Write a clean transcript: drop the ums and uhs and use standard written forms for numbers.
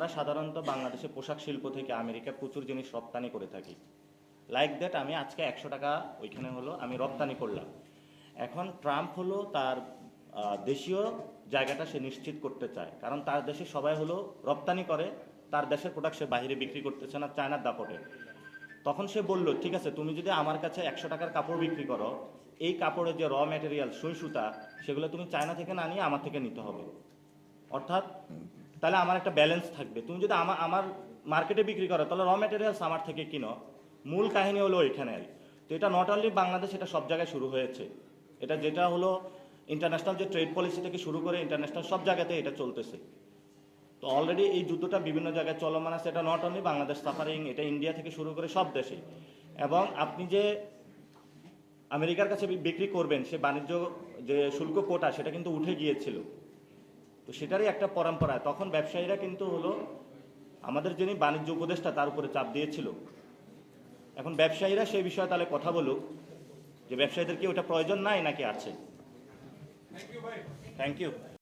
আমরা সাধারণত বাংলাদেশে পোশাক শিল্প থেকে আমেরিকা প্রচুর জিনিস রপ্তানি করে থাকি। লাইক দ্যাট আমি আজকে 100 টাকা ওইখানে হলো আমি রপ্তানি করলাম। এখন ট্রাম্প হলো তার দেশীয় জায়গাটা সে নিশ্চিত করতে চায়, কারণ তার দেশে সবাই হলো রপ্তানি করে, তার দেশের প্রোডাক্ট সে বাইরে বিক্রি করতেছে না চায়নার দাপটে। তখন সে বলল, ঠিক আছে, তুমি যদি আমার কাছে 100 টাকার কাপড় বিক্রি করো, এই কাপড়ের যে র ম্যাটেরিয়াল সুই সুতা সেগুলো তুমি চায়না থেকে না নিয়ে আমার থেকে নিতে হবে। অর্থাৎ তাহলে আমার একটা ব্যালেন্স থাকবে। তুমি যদি আমার মার্কেটে বিক্রি করো তাহলে র ম্যাটেরিয়ালস আমার থেকে কিনো। মূল কাহিনী হলো এখানে। তো এটা নট অনলি বাংলাদেশ, এটা সব জায়গায় শুরু হয়েছে। এটা যেটা হলো ইন্টারন্যাশনাল যে ট্রেড পলিসি থেকে শুরু করে ইন্টারন্যাশনাল সব জায়গাতে এটা চলতেছে। তো অলরেডি এই যুদ্ধটা বিভিন্ন জায়গায় চলমান আছে। এটা নট অনলি বাংলাদেশ সাফারিং, এটা ইন্ডিয়া থেকে শুরু করে সব দেশে। এবং আপনি যে আমেরিকার কাছে বিক্রি করবেন, সে বাণিজ্য যে শুল্ক কোটা সেটা কিন্তু উঠে গিয়েছিল। তো সেটারই একটা পরম্পরা। তখন ব্যবসায়ীরা কিন্তু হলো আমাদের যিনি বাণিজ্য উপদেষ্টা তার উপরে চাপ দিয়েছিল। এখন ব্যবসায়ীরা সেই বিষয়ে তাহলে কথা বলুক যে ব্যবসায়ীদের কি ওটা প্রয়োজন নাই নাকি আছে। Thank you.